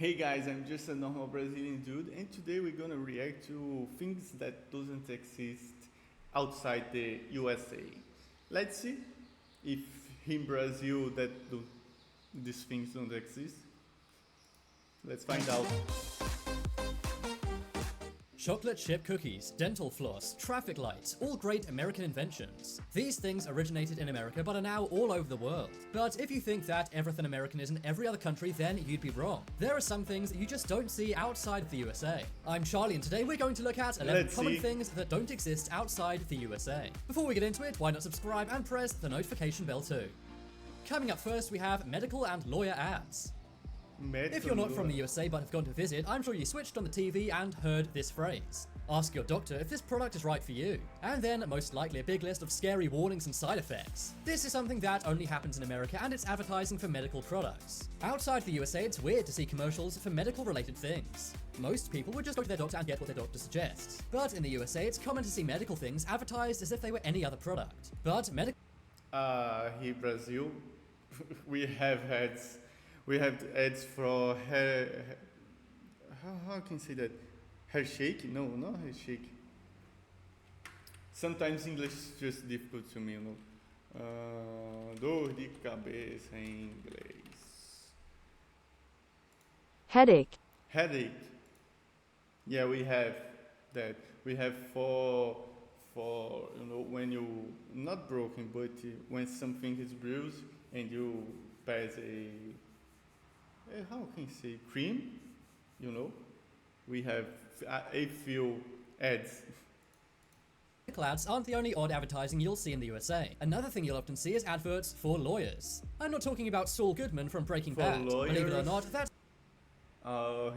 Hey guys, I'm just a normal Brazilian dude, and today we're gonna react to things that doesn't exist outside the USA. Let's see if in Brazil these things don't exist. Let's find out. Chocolate chip cookies, dental floss, traffic lights, all great American inventions. These things originated in America but are now all over the world. But if you think that everything American is in every other country, then you'd be wrong. There are some things that you just don't see outside of the USA. I'm Charlie, and today we're going to look at 11 common things that don't exist outside the USA. Before we get into it, why not subscribe and press the notification bell too. Coming up first, we have medical and lawyer ads. If you're not from the USA but have gone to visit, I'm sure you switched on the TV and heard this phrase. Ask your doctor if this product is right for you. And then, most likely, a big list of scary warnings and side effects. This is something that only happens in America, and it's advertising for medical products. Outside the USA, it's weird to see commercials for medical-related things. Most people would just go to their doctor and get what their doctor suggests. But in the USA, it's common to see medical things advertised as if they were any other product. But medical... Here Brazil, we have ads. We have ads for hair. How can I say that? Hair shake? No, not hair shake. Sometimes English is just difficult to me, you know. Dor de cabeça em inglês. Headache. Headache. Yeah, we have that. We have for when you not broken, but when something is bruised and you pass how can I say, cream, we have a few ads. Medical ads aren't the only odd advertising you'll see in the USA. Another thing you'll often see is adverts for lawyers. I'm not talking about Saul Goodman from Breaking Bad. Lawyers? Believe it or not, that's...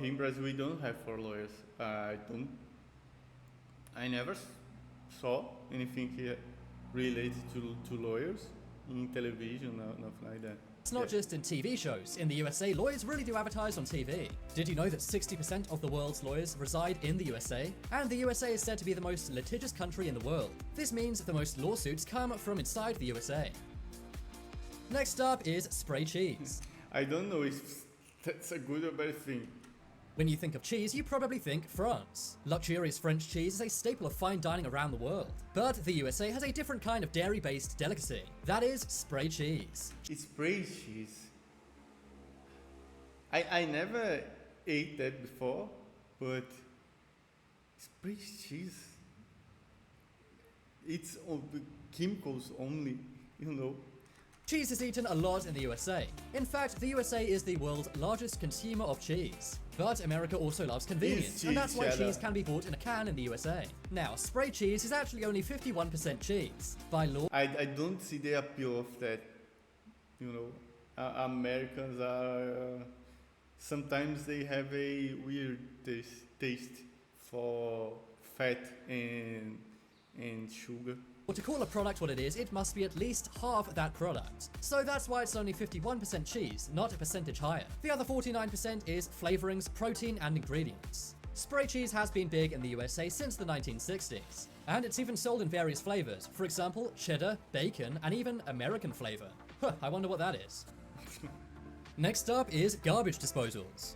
In Brazil we don't have for lawyers. I never saw anything here related to lawyers in television, nothing like that. It's not just in TV shows. In the USA, lawyers really do advertise on TV. Did you know that 60% of the world's lawyers reside in the USA? And the USA is said to be the most litigious country in the world. This means the most lawsuits come from inside the USA. Next up is spray cheese. I don't know if that's a good or bad thing. When you think of cheese, you probably think France. Luxurious French cheese is a staple of fine dining around the world. But the USA has a different kind of dairy-based delicacy. That is spray cheese. It's spray cheese. I never ate that before, but spray cheese, it's chemicals only, Cheese is eaten a lot in the USA. In fact, the USA is the world's largest consumer of cheese. But America also loves convenience, and that's why cheese can be bought in a can in the USA. Now, spray cheese is actually only 51% cheese. By law, I don't see the appeal of that. Americans are sometimes they have a weird taste for fat and sugar. to call a product what it is, it must be at least half that product. So that's why it's only 51% cheese, not a percentage higher. The other 49% is flavorings, protein, and ingredients. Spray cheese has been big in the USA since the 1960s, and it's even sold in various flavors. For example, cheddar, bacon, and even American flavor. I wonder what that is. Next up is garbage disposals.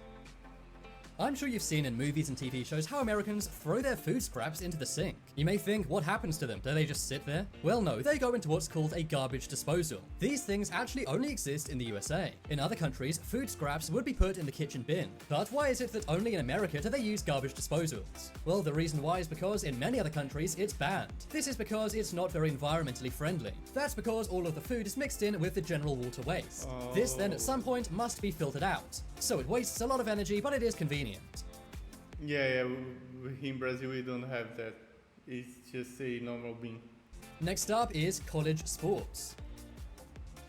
I'm sure you've seen in movies and TV shows how Americans throw their food scraps into the sink. You may think, what happens to them? Do they just sit there? Well, no, they go into what's called a garbage disposal. These things actually only exist in the USA. In other countries, food scraps would be put in the kitchen bin. But why is it that only in America do they use garbage disposals? Well, the reason why is because in many other countries it's banned. This is because it's not very environmentally friendly. That's because all of the food is mixed in with the general water waste. This then at some point must be filtered out. So it wastes a lot of energy, but it is convenient. Yeah, in Brazil we don't have that. It's just a normal bin. Next up is college sports.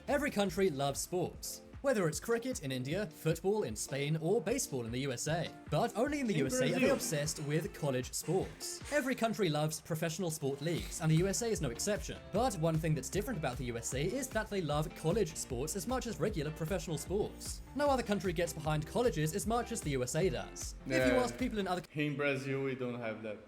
Every country loves sports. Whether it's cricket in India, football in Spain, or baseball in the USA. But only in the USA are they obsessed with college sports. Every country loves professional sport leagues, and the USA is no exception. But one thing that's different about the USA is that they love college sports as much as regular professional sports. No other country gets behind colleges as much as the USA does. If you ask people in other... In Brazil we don't have that.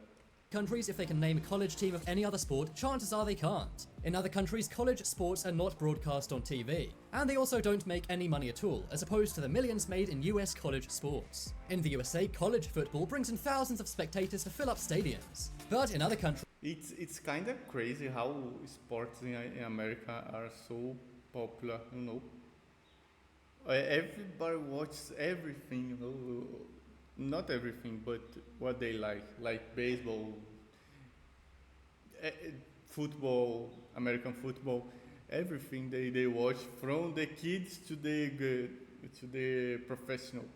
countries, if they can name a college team of any other sport, chances are they can't. In other countries, college sports are not broadcast on TV, and they also don't make any money at all, as opposed to the millions made in US college sports. In the USA, college football brings in thousands of spectators to fill up stadiums. But in other countries, It's kind of crazy how sports in America are so popular, you know. Everybody watches everything, you know. Not everything, but what they like baseball, football, American football, everything they watch from the kids to the professional.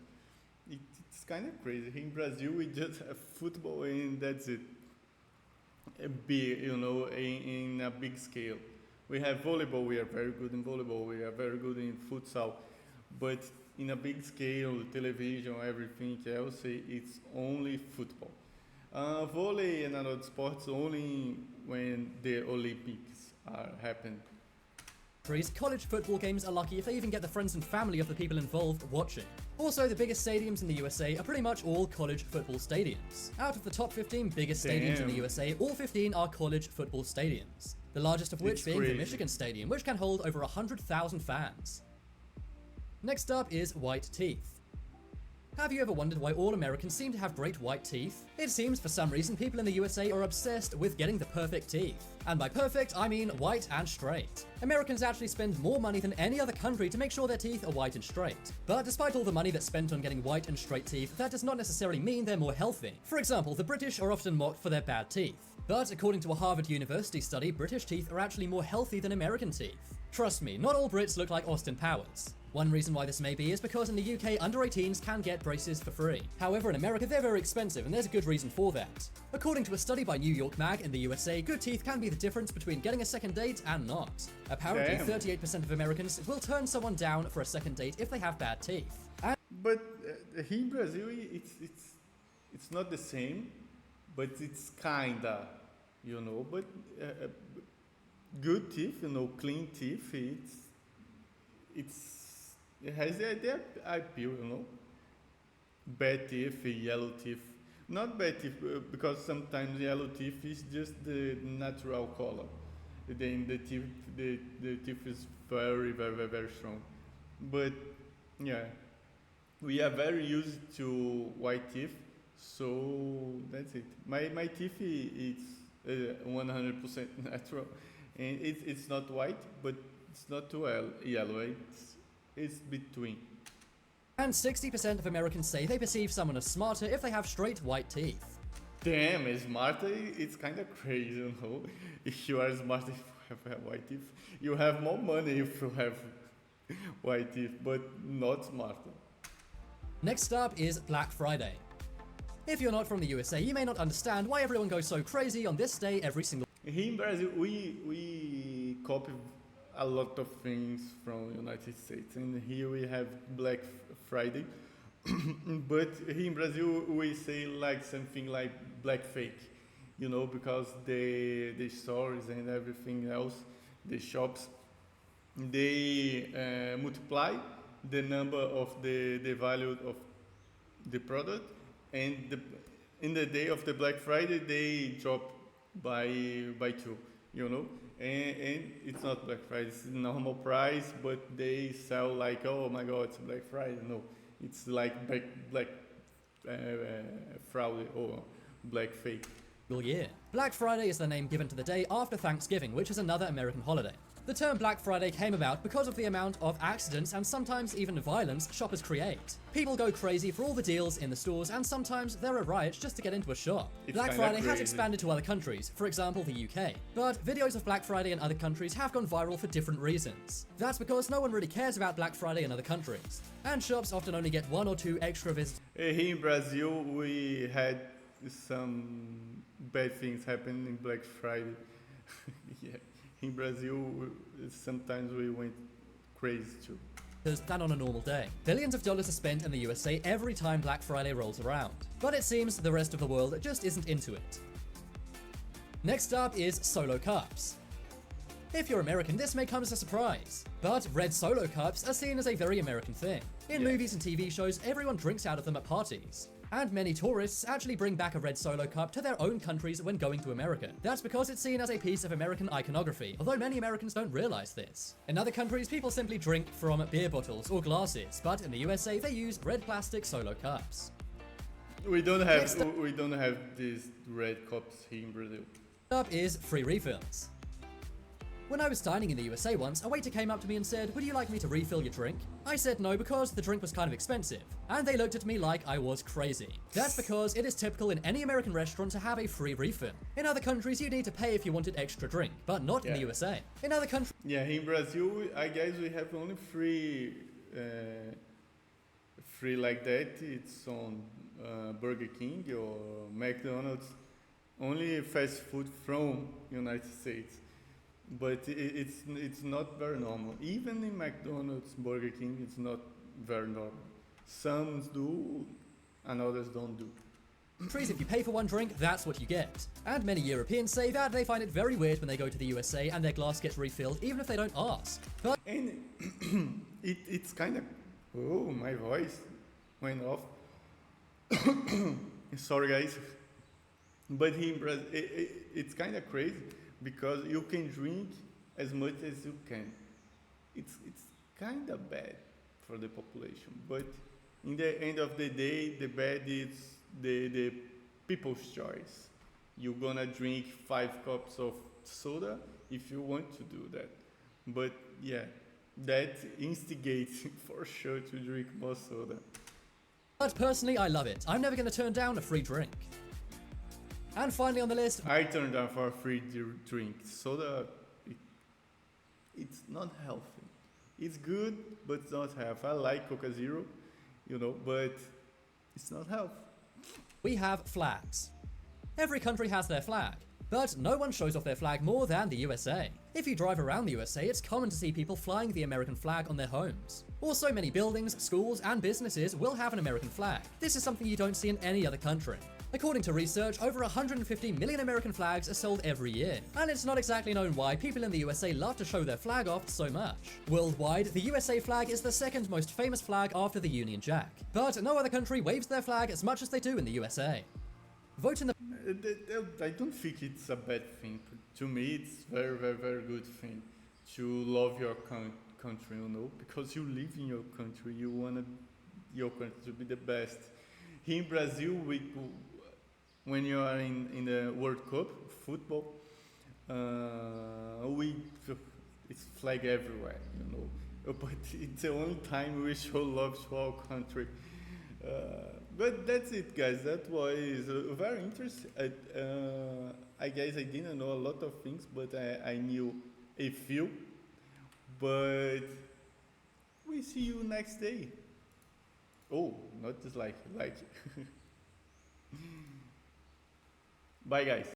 It's kind of crazy. In Brazil, we just have football and that's it. A big, you know, in a big scale. We have volleyball. We are very good in volleyball. We are very good in futsal, but in a big scale, television, everything else, it's only football. Volley and other sports only when the Olympics are happening. college football games are lucky if they even get the friends and family of the people involved watching. Also, the biggest stadiums in the USA are pretty much all college football stadiums. Out of the top 15 biggest stadiums in the USA, all 15 are college football stadiums. The largest of which being the Michigan Stadium, which can hold over 100,000 fans. Next up is white teeth. Have you ever wondered why all Americans seem to have great white teeth? It seems for some reason people in the USA are obsessed with getting the perfect teeth. And by perfect, I mean white and straight. Americans actually spend more money than any other country to make sure their teeth are white and straight. But despite all the money that's spent on getting white and straight teeth, that does not necessarily mean they're more healthy. For example, the British are often mocked for their bad teeth. But according to a Harvard University study, British teeth are actually more healthy than American teeth. Trust me, not all Brits look like Austin Powers. One reason why this may be is because in the UK, under 18s can get braces for free. However, in America, they're very expensive, and there's a good reason for that. According to a study by New York Mag, in the USA, good teeth can be the difference between getting a second date and not. Apparently, 38% of Americans will turn someone down for a second date if they have bad teeth. But here in Brazil, it's not the same, but it's kinda, you know. But good teeth, you know, clean teeth, it has the appeal, you know. Bad teeth, yellow teeth. Not bad teeth, because sometimes yellow teeth is just the natural color. Then the teeth is very, very, very strong. But yeah, we are very used to white teeth, so that's it. My teeth is 100% natural, and it's not white, but it's not too yellow. It's between. And 60% of Americans say they perceive someone as smarter if they have straight white teeth. Damn, smarter, it's kind of crazy, you know. If you are smart if you have white teeth, you have more money if you have white teeth, but not smarter. Next up is Black Friday. If you're not from the USA, you may not understand why everyone goes so crazy on this day every single. Here in Brazil, we copy a lot of things from United States, and here we have Black Friday. But here in Brazil, we say like something like black fake, you know, because the stores and everything else, the shops, they multiply the number of the value of the product, and in the day of the Black Friday, they drop by 2, you know. And it's not Black Friday, it's normal price, but they sell like, oh my god, it's Black Friday. No, it's like black fraud or black fake. Year. Black Friday is the name given to the day after Thanksgiving, which is another American holiday. The term Black Friday came about because of the amount of accidents and sometimes even violence shoppers create. People go crazy for all the deals in the stores, and sometimes there are riots just to get into a shop. Black Friday has expanded to other countries, for example the UK. But videos of Black Friday in other countries have gone viral for different reasons. That's because no one really cares about Black Friday in other countries, and shops often only get 1 or 2 extra visitors. Here in Brazil, we had some bad things happen in Black Friday. Yeah. In Brazil, sometimes we went crazy too. Than on a normal day. Billions of dollars are spent in the USA every time Black Friday rolls around. But it seems the rest of the world just isn't into it. Next up is Solo Cups. If you're American, this may come as a surprise, but red Solo Cups are seen as a very American thing. In movies and TV shows, everyone drinks out of them at parties. And many tourists actually bring back a red Solo cup to their own countries when going to America. That's because it's seen as a piece of American iconography, although many Americans don't realize this. In other countries, people simply drink from beer bottles or glasses, but in the USA, they use red plastic Solo cups. We don't have these red cups here in Brazil. Up is free refills. When I was dining in the USA once, a waiter came up to me and said, "Would you like me to refill your drink?" I said no because the drink was kind of expensive, and they looked at me like I was crazy. That's because it is typical in any American restaurant to have a free refill. In other countries, you need to pay if you wanted extra drink, but not in the USA. In other countries, yeah, in Brazil, I guess we have only free like that. It's on Burger King or McDonald's, only fast food from United States. But it's not very normal. Even in McDonald's, Burger King, it's not very normal. Some do, and others don't do. if you pay for one drink, that's what you get. And many Europeans say that they find it very weird when they go to the USA and their glass gets refilled, even if they don't ask. But And it's kind of... Oh, my voice went off. Sorry, guys. But here in Brazil, it's kind of crazy because you can drink as much as you can. It's kind of bad for the population, but in the end of the day, the bad is the people's choice. You're gonna drink 5 cups of soda if you want to do that. But yeah, that instigates for sure to drink more soda. But personally, I love it. I'm never going to turn down a free drink. And finally on the list, I turned down for a free drink. Soda, it's not healthy. It's good, but it's not healthy. I like Coca Zero, but it's not healthy. we have flags. Every country has their flag, but no one shows off their flag more than the USA. If you drive around the USA, it's common to see people flying the American flag on their homes. Also, many buildings, schools, and businesses will have an American flag. This is something you don't see in any other country. According to research, over 150 million American flags are sold every year, and it's not exactly known why people in the USA love to show their flag off so much. Worldwide, the USA flag is the second most famous flag after the Union Jack, but no other country waves their flag as much as they do in the USA. Vote in the I don't think it's a bad thing. To me, it's very, very, very good thing to love your country, because you live in your country. You want your country to be the best. Here in Brazil, when you are in the World Cup football, it's flag everywhere, But it's the only time we show love to our country. But that's it, guys. That was very interesting. I guess I didn't know a lot of things, but I knew a few. But we see you next day. Oh, not just like. Bye, guys.